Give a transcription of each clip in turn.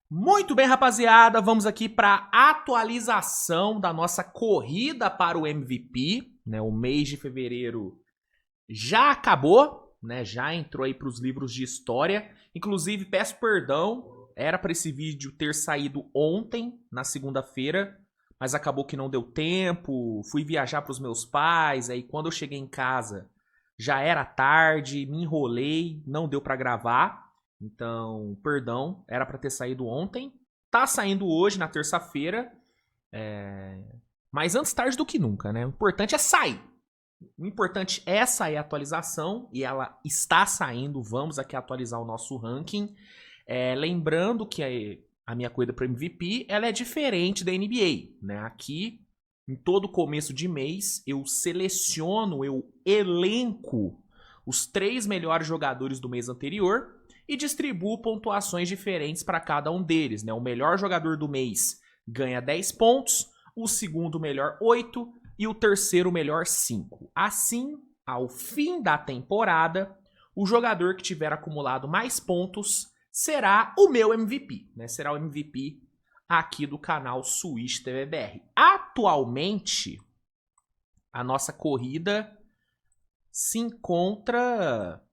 Muito bem, rapaziada, vamos aqui para atualização da nossa corrida para o MVP, né? O mês de fevereiro já acabou, né? Já entrou aí para os livros de história. Inclusive, peço perdão, era para esse vídeo ter saído ontem, na segunda-feira, mas acabou que não deu tempo. Fui viajar para os meus pais, aí quando eu cheguei em casa já era tarde, me enrolei, não deu para gravar. Então, perdão, era para ter saído ontem. Tá saindo hoje, na terça-feira. Mas antes tarde do que nunca, né? O importante é sair. O importante é sair a atualização. E ela está saindo. Vamos aqui atualizar o nosso ranking. Lembrando que a minha corrida para MVP ela é diferente da NBA, né? Aqui, em todo começo de mês, eu seleciono, eu elenco os 3 melhores jogadores do mês anterior e distribuo pontuações diferentes para cada um deles, né? O melhor jogador do mês ganha 10 pontos, o segundo melhor 8 e o terceiro melhor 5. Assim, ao fim da temporada, o jogador que tiver acumulado mais pontos será o meu MVP, né? Será o MVP aqui do canal Switch TV BR. Atualmente, a nossa corrida se encontra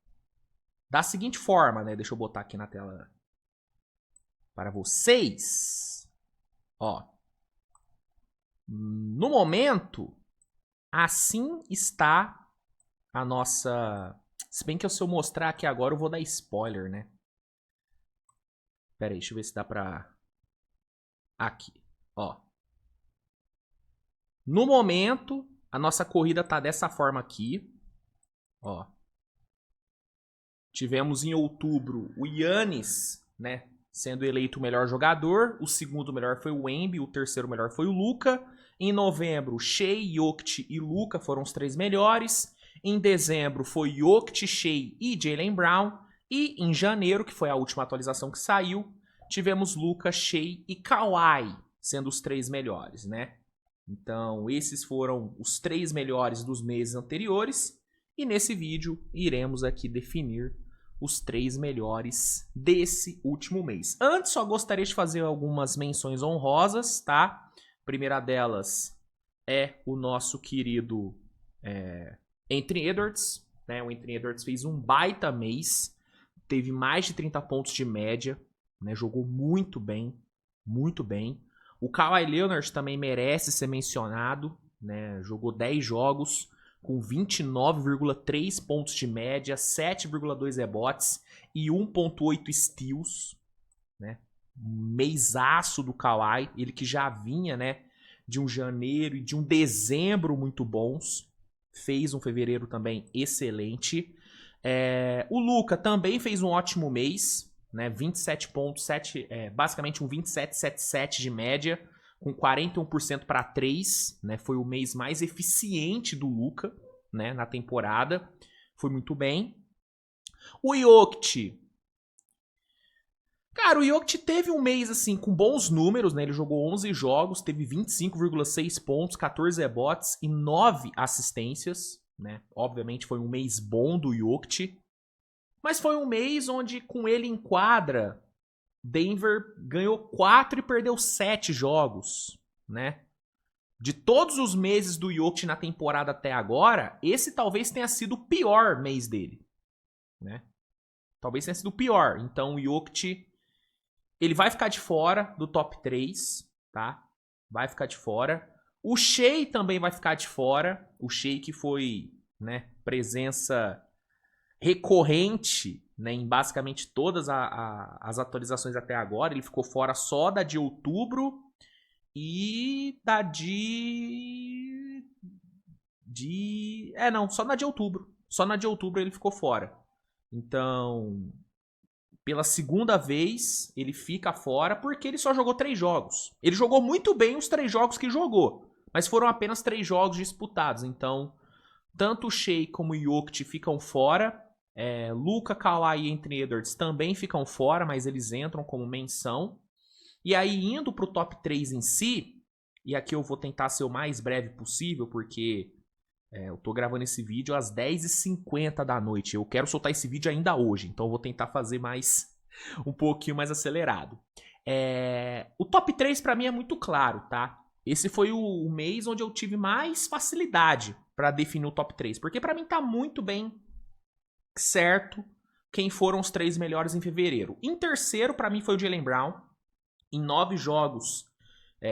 da seguinte forma, né? Deixa eu botar aqui na tela para vocês. Ó. No momento, assim está a nossa... Se bem que se eu mostrar aqui agora, eu vou dar spoiler, né? Pera aí, deixa eu ver se dá pra... Aqui, ó. No momento, a nossa corrida tá dessa forma aqui. Ó. Tivemos em outubro o Yannis, né, sendo eleito o melhor jogador. O segundo melhor foi o Wemby, o terceiro melhor foi o Luka. Em novembro, Shea, Jokic e Luka foram os 3 melhores. Em dezembro foi Jokic, Shea e Jaylen Brown. E em janeiro, que foi a última atualização que saiu, tivemos Luka, Shea e Kawhi sendo os 3 melhores, né? Então, esses foram os 3 melhores dos meses anteriores. E nesse vídeo, iremos aqui definir os 3 melhores desse último mês. Antes, só gostaria de fazer algumas menções honrosas, tá? A primeira delas é o nosso querido Anthony Edwards, né? O Anthony Edwards fez um baita mês, teve mais de 30 pontos de média, né? Jogou muito bem, muito bem. O Kawhi Leonard também merece ser mencionado, né? Jogou 10 jogos com 29,3 pontos de média, 7,2 rebotes e 1,8 steals, né? Um meisaço do Kawhi, ele que já vinha, né, de um janeiro e de um dezembro muito bons, fez um fevereiro também excelente. O Luka também fez um ótimo mês, né, 27 pontos, basicamente um 27,77 de média, com 41% para 3, né? Foi o mês mais eficiente do Luka, né, na temporada. Foi muito bem. O Jokic. Cara, o Jokic teve um mês assim com bons números, né? Ele jogou 11 jogos, teve 25,6 pontos, 14 rebotes e 9 assistências, né? Obviamente foi um mês bom do Jokic. Mas foi um mês onde com ele em quadra, Denver ganhou 4 e perdeu 7 jogos, né? De todos os meses do Jokic na temporada até agora, esse talvez tenha sido o pior mês dele, né? Talvez tenha sido o pior. Então o Jokic, ele vai ficar de fora do top 3, tá? Vai ficar de fora. O Shea também vai ficar de fora. O Shea que foi, né, presença recorrente, né, em basicamente todas as atualizações até agora. Ele ficou fora só da de outubro e da não, só na de outubro. Só na de outubro ele ficou fora. Então, pela segunda vez, ele fica fora porque ele só jogou 3 jogos. Ele jogou muito bem os 3 jogos que jogou, mas foram apenas 3 jogos disputados. Então, tanto o Shea como o Jokic ficam fora. Luka, Kawhi e Anthony Edwards também ficam fora, mas eles entram como menção. E aí, indo pro top 3 em si, e aqui eu vou tentar ser o mais breve possível, porque eu tô gravando esse vídeo às 10h50 da noite. Eu quero soltar esse vídeo ainda hoje, então eu vou tentar fazer um pouquinho mais acelerado. O top 3 pra mim é muito claro, tá? Esse foi o mês onde eu tive mais facilidade pra definir o top 3, porque pra mim tá muito bem certo quem foram os 3 melhores em fevereiro. Em terceiro, pra mim, foi o Jaylen Brown. Em 9 jogos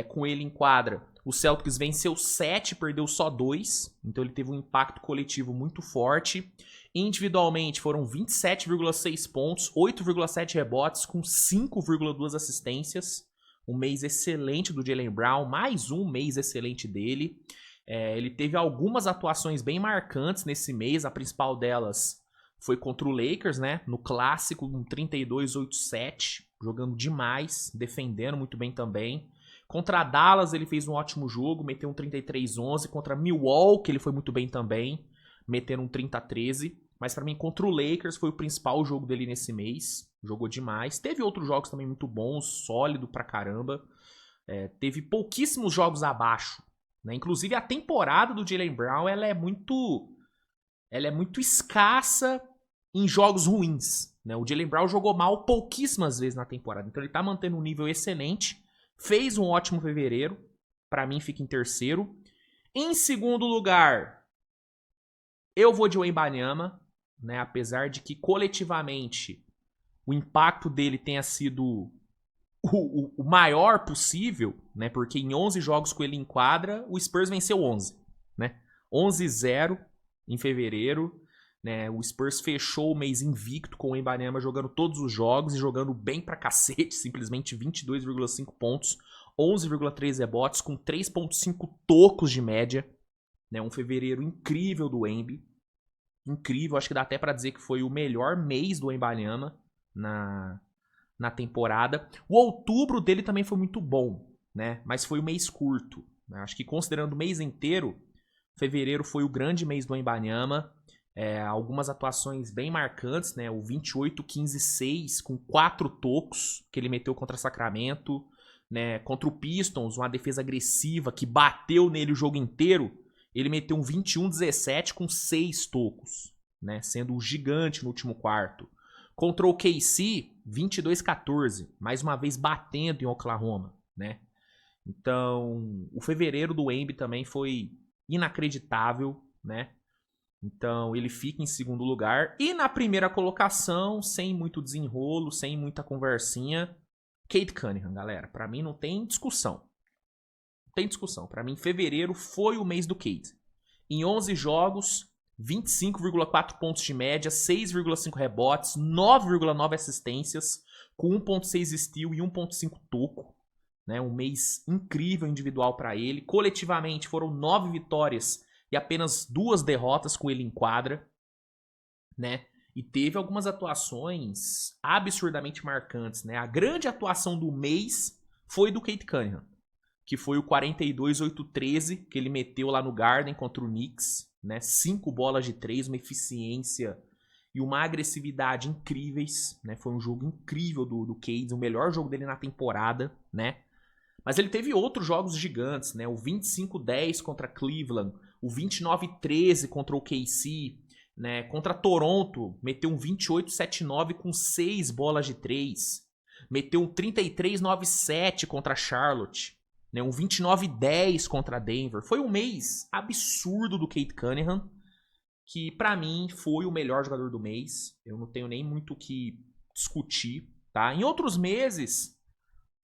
com ele em quadra, o Celtics venceu 7, perdeu só 2. Então ele teve um impacto coletivo muito forte. Individualmente foram 27,6 pontos, 8,7 rebotes, com 5,2 assistências. Um mês excelente do Jaylen Brown, mais um mês excelente dele. Ele teve algumas atuações bem marcantes nesse mês, a principal delas foi contra o Lakers, né? No clássico, um 32-8-7, jogando demais, defendendo muito bem também. Contra a Dallas, ele fez um ótimo jogo, meteu um 33-11. Contra Milwaukee, ele foi muito bem também, metendo um 30-13. Mas pra mim, contra o Lakers, foi o principal jogo dele nesse mês. Jogou demais. Teve outros jogos também muito bons, sólido pra caramba. Teve pouquíssimos jogos abaixo, né? Inclusive, a temporada do Jaylen Brown, ela é muito escassa em jogos ruins, né? O Jaylen Brown jogou mal pouquíssimas vezes na temporada, então ele tá mantendo um nível excelente, fez um ótimo fevereiro, pra mim fica em terceiro. Em segundo lugar, eu vou de Wembanyama, né? Apesar de que coletivamente o impacto dele tenha sido o maior possível, né? Porque em 11 jogos com ele em quadra, o Spurs venceu 11, né? 11-0 em fevereiro, né? O Spurs fechou o mês invicto com o Wembanyama jogando todos os jogos e jogando bem pra cacete, simplesmente 22,5 pontos, 11,3 rebotes, com 3,5 tocos de média, né? Um fevereiro incrível do Wemby, incrível, acho que dá até pra dizer que foi o melhor mês do Wembanyama na temporada. O outubro dele também foi muito bom, né? Mas foi um mês curto, né? Acho que considerando o mês inteiro, fevereiro foi o grande mês do Wembanyama. Algumas atuações bem marcantes, né? O 28-15-6 com 4 tocos que ele meteu contra Sacramento, né? Contra o Pistons, uma defesa agressiva que bateu nele o jogo inteiro. Ele meteu um 21-17 com 6 tocos, né? Sendo um gigante no último quarto. Contra o KC, 22-14, mais uma vez batendo em Oklahoma, né? Então, o fevereiro do Wemby também foi inacreditável, né? Então, ele fica em segundo lugar. E na primeira colocação, sem muito desenrolo, sem muita conversinha, Cade Cunningham, galera. Pra mim não tem discussão. Não tem discussão. Pra mim, fevereiro foi o mês do Cade. Em 11 jogos, 25,4 pontos de média, 6,5 rebotes, 9,9 assistências, com 1,6 steal e 1,5 toco. Né? Um mês incrível individual pra ele. Coletivamente, foram 9 vitórias e apenas 2 derrotas com ele em quadra, né? E teve algumas atuações absurdamente marcantes, né? A grande atuação do mês foi do Cade Cunningham, que foi o 42-8-13 que ele meteu lá no Garden contra o Knicks, né? 5 bolas de 3, uma eficiência e uma agressividade incríveis, né? Foi um jogo incrível do Cade, o melhor jogo dele na temporada, né? Mas ele teve outros jogos gigantes, né? O 25-10 contra Cleveland, o 29-13 contra o KC, né? Contra Toronto, meteu um 28-7-9 com 6 bolas de 3. Meteu um 33-9-7 contra Charlotte, né? Um 29-10 contra Denver. Foi um mês absurdo do Cade Cunningham, que pra mim foi o melhor jogador do mês. Eu não tenho nem muito o que discutir, tá? Em outros meses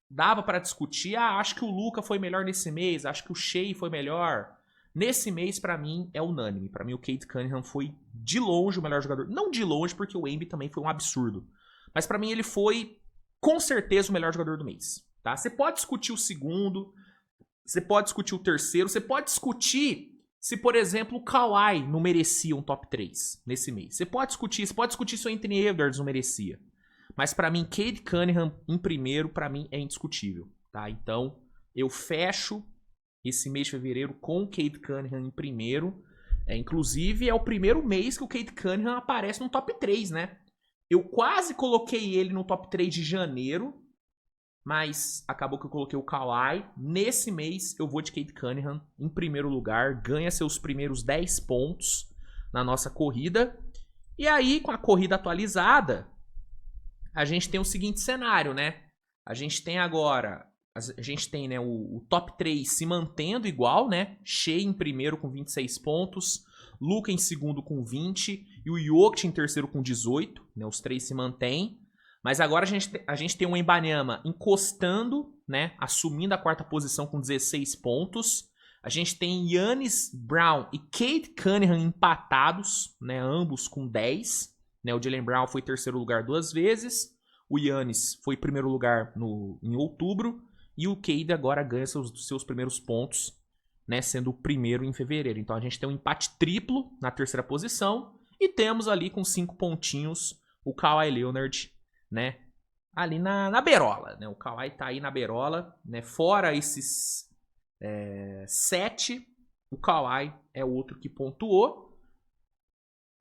dava pra discutir, acho que o Luka foi melhor nesse mês, acho que o Shea foi melhor. Nesse mês, pra mim, é unânime. Pra mim, o Cade Cunningham foi de longe o melhor jogador. Não de longe, porque o Wemby também foi um absurdo. Mas pra mim, ele foi, com certeza, o melhor jogador do mês. Tá? Você pode discutir o segundo, você pode discutir o terceiro, você pode discutir se, por exemplo, o Kawhi não merecia um top 3 nesse mês. Você pode discutir se o Anthony Edwards não merecia. Mas pra mim, Cade Cunningham em primeiro, pra mim, é indiscutível. Tá? Então, eu fecho esse mês de fevereiro com o Cade Cunningham em primeiro. Inclusive, é o primeiro mês que o Cade Cunningham aparece no top 3, né? Eu quase coloquei ele no top 3 de janeiro, mas acabou que eu coloquei o Kawhi. Nesse mês, eu vou de Cade Cunningham em primeiro lugar. Ganha seus primeiros 10 pontos na nossa corrida. E aí, com a corrida atualizada, a gente tem o seguinte cenário, né? A gente tem agora, a gente tem, né, o top 3 se mantendo igual, né? Shea em primeiro com 26 pontos, Luka em segundo com 20 e o Jokic em terceiro com 18, né? Os três se mantêm. Mas agora a gente tem o Wembanyama encostando, né? Assumindo a quarta posição com 16 pontos. A gente tem Giannis, Brown e Cade Cunningham empatados, né? Ambos com 10. Né? O Jaylen Brown foi terceiro lugar 2 vezes. O Giannis foi primeiro lugar em outubro. E o Cade agora ganha seus primeiros pontos, né? Sendo o primeiro em fevereiro. Então a gente tem um empate triplo na terceira posição. E temos ali com 5 pontinhos o Kawhi Leonard, né? Ali na beirola, né? O Kawhi tá aí na beirola, né? Fora esses 7, o Kawhi é o outro que pontuou.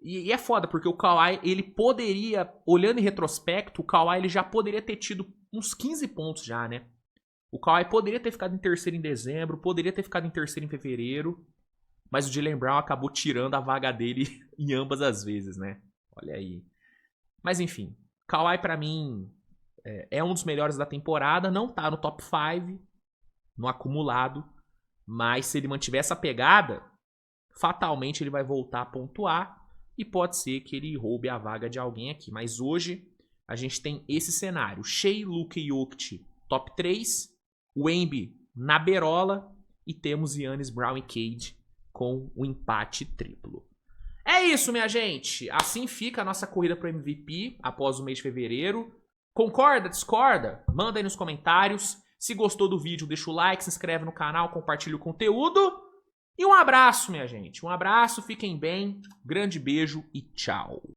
E é foda, porque o Kawhi, ele poderia, olhando em retrospecto, o Kawhi ele já poderia ter tido uns 15 pontos já, né? O Kawhi poderia ter ficado em terceiro em dezembro, poderia ter ficado em terceiro em fevereiro, mas o Jaylen Brown acabou tirando a vaga dele em ambas as vezes, né? Olha aí. Mas enfim, Kawhi pra mim é um dos melhores da temporada, não tá no top 5, no acumulado, mas se ele mantiver essa pegada, fatalmente ele vai voltar a pontuar e pode ser que ele roube a vaga de alguém aqui. Mas hoje a gente tem esse cenário: Shea, Luka e Jokic top 3, o Embi na beirola e temos Giannis, Brown e Cade com o empate triplo. É isso, minha gente. Assim fica a nossa corrida para o MVP após o mês de fevereiro. Concorda? Discorda? Manda aí nos comentários. Se gostou do vídeo, deixa o like, se inscreve no canal, compartilha o conteúdo. E um abraço, minha gente. Um abraço, fiquem bem, grande beijo e tchau.